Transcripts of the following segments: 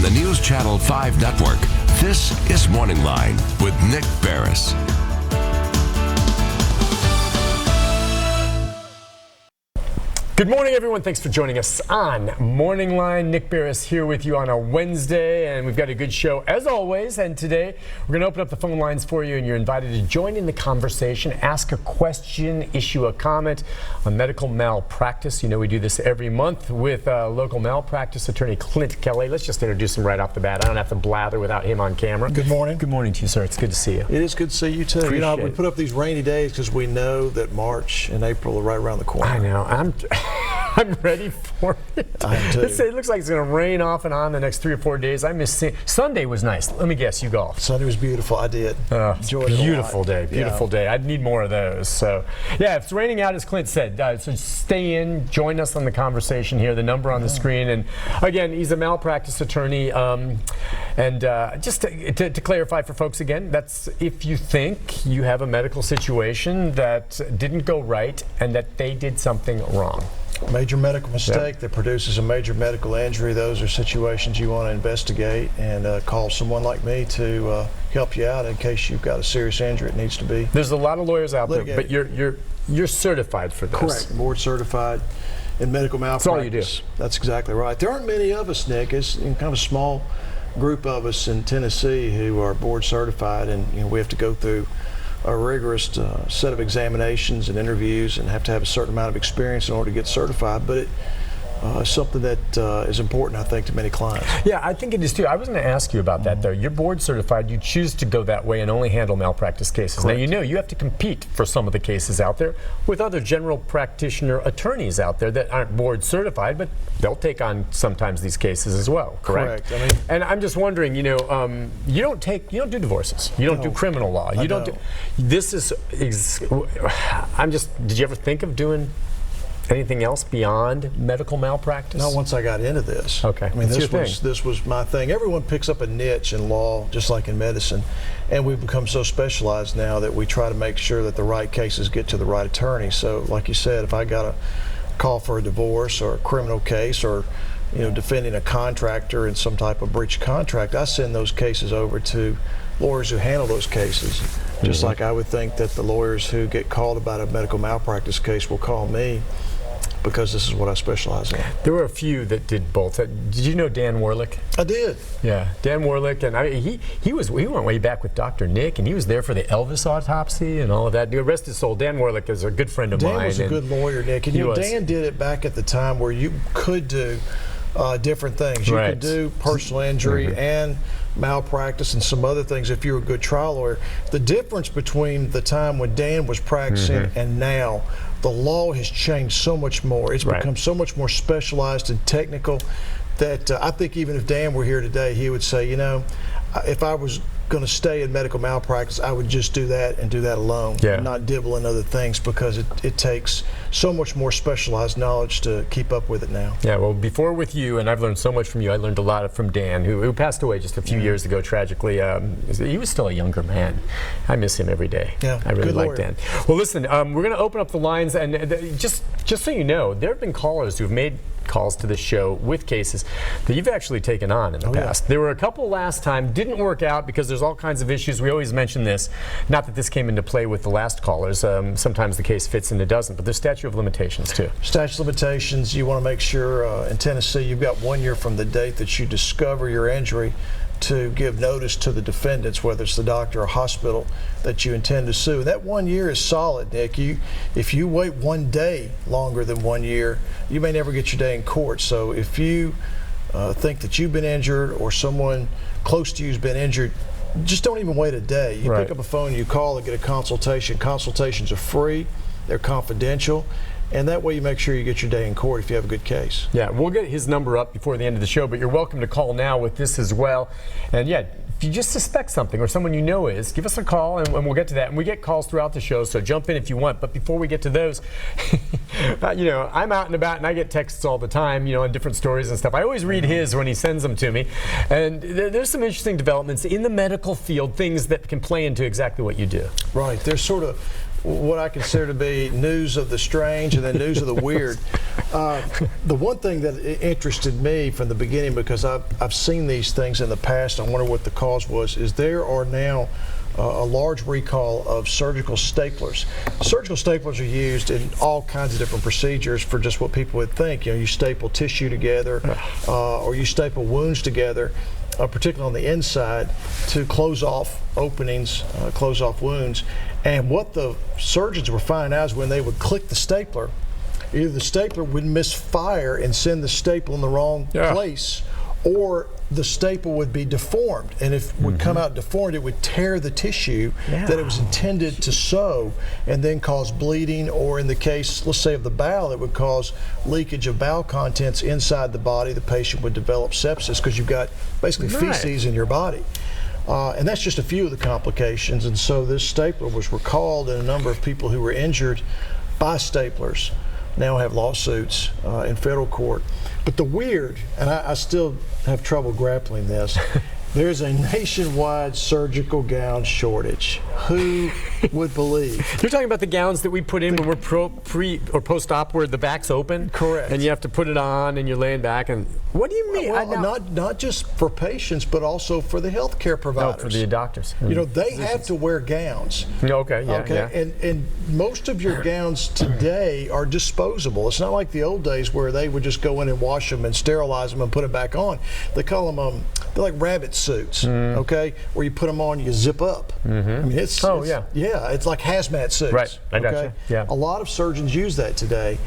on the News Channel 5 network. This is MorningLine with Nick Barris. Good morning, everyone. Thanks for joining us on MorningLine. Nick Barris here with you on a Wednesday, and we've got a good show as always. And today we're going to open up the phone lines for you, and you're invited to join in the conversation, ask a question, issue a comment on medical malpractice. You know, we do this every month with local malpractice attorney Clint Kelly. Let's just introduce him right off the bat. I don't have to blather without him on camera. Good morning. Good morning to you, sir. It's good to see you. It is good to see you too. You know, we put up these rainy days because we know that March and April are right around the corner. I know. I'm ready for it. I am too. It looks like it's going to rain off and on the next 3 or 4 days. I miss seeing. Sunday was nice. Let me guess, you golfed. Sunday was beautiful. I did. Enjoyed it a lot. Beautiful day. Beautiful day. I'd need more of those. So, yeah, if it's raining out, as Clint said, so stay in. Join us on the conversation here. The number on the screen. And again, he's a malpractice attorney. Just to clarify for folks again, that's if you think you have a medical situation that didn't go right and that they did something wrong. Major medical mistake that produces a major medical injury. Those are situations you want to investigate and call someone like me to help you out in case you've got a serious injury. It needs to be. There's a lot of lawyers out litigated. there, but you're certified for this. Correct. Board certified in medical malpractice. That's all you do. That's exactly right. There aren't many of us, Nick. It's kind of a small group of us in Tennessee who are board certified, and we have to go through a rigorous set of examinations and interviews and have to have a certain amount of experience in order to get certified, but it's something that is important, I think, to many clients. Yeah, I think it is too. I was going to ask you about that, though. You're board certified. You choose to go that way and only handle malpractice cases. Correct. Now, you know you have to compete for some of the cases out there with other general practitioner attorneys out there that aren't board certified, but they'll take on sometimes these cases as well, correct? Correct. And I'm just wondering, you don't do divorces. You don't do criminal law. You don't do. Did you ever think of doing anything else beyond medical malpractice? Not once I got into this. Okay. I mean, this was my thing. Everyone picks up a niche in law, just like in medicine, and we've become so specialized now that we try to make sure that the right cases get to the right attorney. So, like you said, if I got a call for a divorce or a criminal case or defending a contractor in some type of breach of contract, I send those cases over to lawyers who handle those cases. Just like I would think that the lawyers who get called about a medical malpractice case will call me, because this is what I specialize in. There were a few that did both. Did you know Dan Warlick? I did. Yeah, Dan Warlick, and he went way back with Dr. Nick, and he was there for the Elvis autopsy and all of that. Rest his soul. Dan Warlick is a good friend of mine. Dan was a good lawyer, Nick, and Dan did it back at the time where you could do different things. You could do personal injury and malpractice and some other things if you were a good trial lawyer. The difference between the time when Dan was practicing and now, the law has changed so much more. It's become so much more specialized and technical that I think even if Dan were here today, he would say, if I was going to stay in medical malpractice, I would just do that and do that alone, and not dibble in other things, because it takes so much more specialized knowledge to keep up with it now. Yeah, well, before with you, and I've learned so much from you, I learned a lot from Dan, who passed away just a few years ago, tragically. He was still a younger man. I miss him every day. Yeah, I really like Dan. Well, listen, we're going to open up the lines, and just so you know, there have been callers who've made calls to the show with cases that you've actually taken on in the past. There were a couple last time, didn't work out because there's all kinds of issues. We always mention this, not that this came into play with the last callers. Sometimes the case fits and it doesn't, but there's statute of limitations too. Statute of limitations, you want to make sure in Tennessee you've got 1 year from the date that you discover your injury to give notice to the defendants, whether it's the doctor or hospital that you intend to sue. That 1 year is solid, Nick. If you wait 1 day longer than 1 year, you may never get your day in court. So if you think that you've been injured or someone close to you has been injured, just don't even wait a day. You pick up a phone, you call and get a consultation. Consultations are free, they're confidential, and that way you make sure you get your day in court if you have a good case. Yeah, we'll get his number up before the end of the show, but you're welcome to call now with this as well. And yeah, if you just suspect something or someone you know is, give us a call and we'll get to that. And we get calls throughout the show, so jump in if you want. But before we get to those, I'm out and about and I get texts all the time, on different stories and stuff. I always read his when he sends them to me. And there's some interesting developments in the medical field, things that can play into exactly what you do. Right. There's sort of what I consider to be news of the strange and then news of the weird. The one thing that interested me from the beginning, because I've seen these things in the past, I wonder what the cause was, is there are now a large recall of surgical staplers. Surgical staplers are used in all kinds of different procedures for just what people would think. You staple tissue together, or you staple wounds together, particularly on the inside, to close off openings, close off wounds. And what the surgeons were finding out is when they would click the stapler, either the stapler would misfire and send the staple in the wrong place, or the staple would be deformed, and if it would come out deformed, it would tear the tissue that it was intended to sew, and then cause bleeding, or in the case, let's say, of the bowel, it would cause leakage of bowel contents inside the body. The patient would develop sepsis because you've got basically feces in your body. And that's just a few of the complications, and so this stapler was recalled, and a number of people who were injured by staplers now have lawsuits in federal court. But the weird, and I still have trouble grappling this, there's a nationwide surgical gown shortage. Who would believe? You're talking about the gowns that we put in when we're pre or post-op where the back's open? Correct. And you have to put it on and you're laying back. And what do you mean? Well, not just for patients, but also for the healthcare providers. Oh, for the doctors. They have to wear gowns. Okay, yeah. And most of your gowns today are disposable. It's not like the old days where they would just go in and wash them and sterilize them and put it back on. They call them, they're like rabbit suits, okay, where you put them on, you zip up. I mean, it's like hazmat suits. Right, I gotcha. Yeah. A lot of surgeons use that today,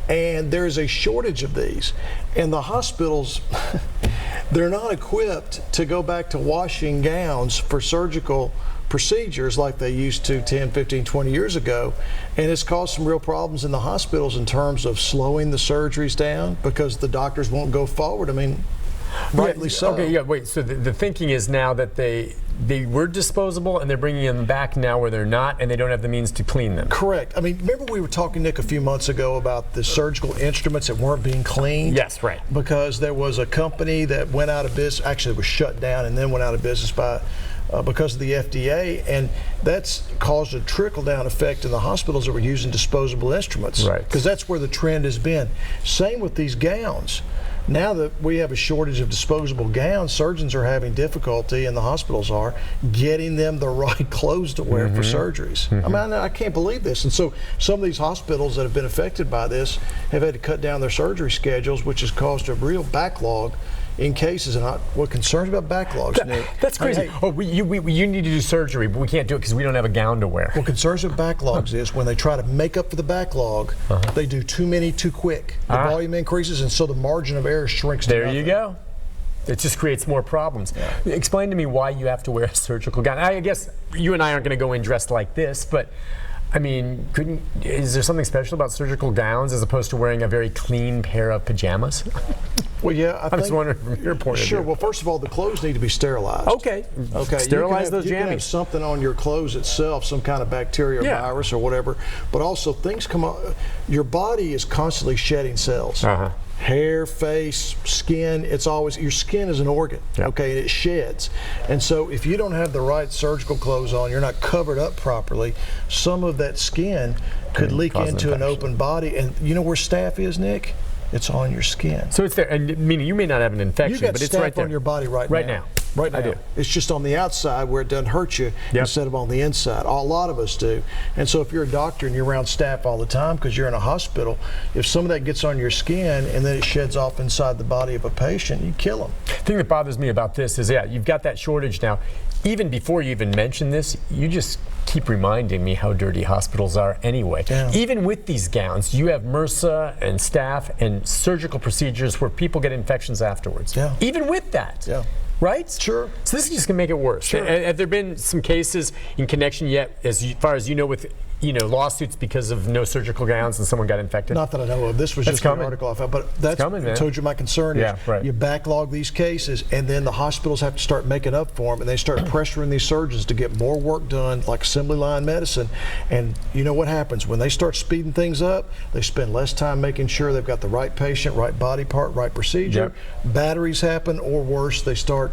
and there is a shortage of these. And the hospitals, they're not equipped to go back to washing gowns for surgical procedures like they used to 10, 15, 20 years ago. And it's caused some real problems in the hospitals in terms of slowing the surgeries down because the doctors won't go forward. I mean, rightly so. Okay, wait, so the thinking is now that they were disposable and they're bringing them back now where they're not, and they don't have the means to clean them. Correct. I mean, remember we were talking, Nick, a few months ago about the surgical instruments that weren't being cleaned? Yes, right. Because there was a company that went out of business, actually was shut down and then went out of business because of the FDA, and that's caused a trickle-down effect in the hospitals that were using disposable instruments. Right. Because that's where the trend has been. Same with these gowns. Now that we have a shortage of disposable gowns, surgeons are having difficulty, and the hospitals are, getting them the right clothes to wear for surgeries. I mean, I can't believe this. And so some of these hospitals that have been affected by this have had to cut down their surgery schedules, which has caused a real backlog in cases. And what concerns about backlogs, Nick? That's crazy. You need to do surgery, but we can't do it because we don't have a gown to wear. What concerns with backlogs is when they try to make up for the backlog, they do too many too quick. The volume increases, and so the margin of error shrinks to There nothing. you go. It just creates more problems. Yeah. Explain to me why you have to wear a surgical gown. I guess you and I aren't going to go in dressed like this, but I mean, is there something special about surgical gowns as opposed to wearing a very clean pair of pajamas? Well, yeah, I'm just wondering from your point of view. Sure. Well, first of all, the clothes need to be sterilized. Okay. Sterilize those jammies. You can have something on your clothes itself, some kind of bacteria or virus or whatever, but also things come up. Your body is constantly shedding cells. Hair, face, skin, it's always, your skin is an organ, okay, and it sheds. And so if you don't have the right surgical clothes on, you're not covered up properly, some of that skin could leak into an open body. And you know where staph is, Nick? It's on your skin. So it's there, and meaning you may not have an infection, but it's right there. On your body right now. Right now. I do. It's just on the outside where it doesn't hurt you instead of on the inside. A lot of us do. And so if you're a doctor and you're around staph all the time because you're in a hospital, if some of that gets on your skin and then it sheds off inside the body of a patient, you kill them. The thing that bothers me about this is, you've got that shortage now. Even before you even mention this, you just keep reminding me how dirty hospitals are anyway. Yeah. Even with these gowns, you have MRSA and staph and surgical procedures where people get infections afterwards. Yeah. Even with that. Yeah. Right? Sure. So this is just going to make it worse. Sure. Have there been some cases in connection yet, as far as you know, with lawsuits because of no surgical gowns and someone got infected? Not that I know of. This was just an article I found, but that's coming, man. I told you my concern is you backlog these cases, and then the hospitals have to start making up for them, and they start pressuring these surgeons to get more work done, like assembly line medicine. And you know what happens when they start speeding things up? They spend less time making sure they've got the right patient, right body part, right procedure. Batteries happen, or worse, they start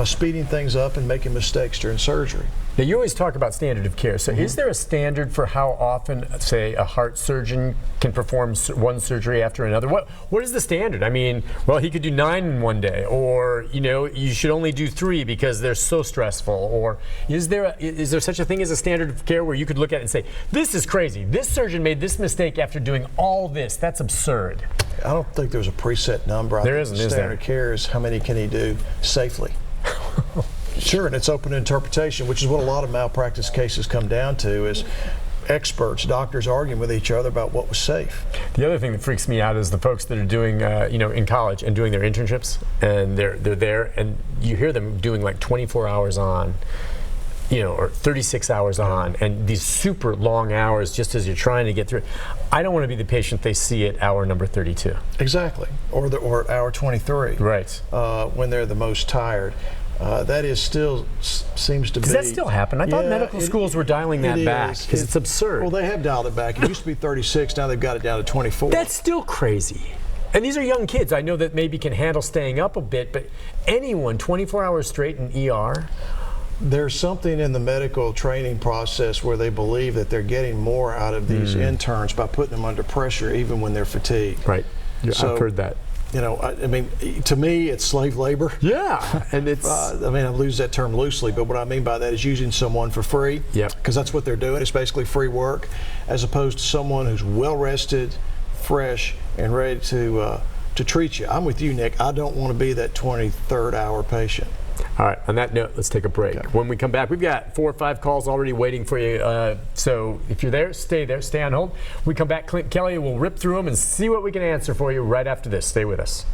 speeding things up and making mistakes during surgery. Now, you always talk about standard of care. So is there a standard for how often, say, a heart surgeon can perform one surgery after another? What is the standard? I mean, well, he could do 9 in one day, or you should only do 3 because they're so stressful. Or is there such a thing as a standard of care where you could look at it and say, this is crazy. This surgeon made this mistake after doing all this. That's absurd. I don't think there's a preset number. There isn't, is there? Standard of care is how many can he do safely. Sure, and it's open to interpretation, which is what a lot of malpractice cases come down to, is experts, doctors arguing with each other about what was safe. The other thing that freaks me out is the folks that are doing, in college and doing their internships, and they're there, and you hear them doing like 24 hours on, or 36 hours on, and these super long hours just as you're trying to get through. I don't want to be the patient they see at hour number 32. Exactly, or at hour 23. Right. When they're the most tired. That is still seems to be. Does that still happen? I thought medical schools were dialing that back because it's absurd. Well, they have dialed it back. It used to be 36. Now they've got it down to 24. That's still crazy. And these are young kids. I know that maybe can handle staying up a bit, but anyone 24 hours straight in ER? There's something in the medical training process where they believe that they're getting more out of these interns by putting them under pressure even when they're fatigued. Right. Yeah, so, I've heard that. I mean, to me, it's slave labor. Yeah, and it's. I lose that term loosely, but what I mean by that is using someone for free. Yep. Because that's what they're doing. It's basically free work, as opposed to someone who's well rested, fresh, and ready to treat you. I'm with you, Nick. I don't want to be that 23rd hour patient. All right, on that note, let's take a break. Okay. When we come back, we've got 4 or 5 calls already waiting for you. So if you're there, stay on hold. When we come back, Clint Kelly will rip through them and see what we can answer for you right after this. Stay with us.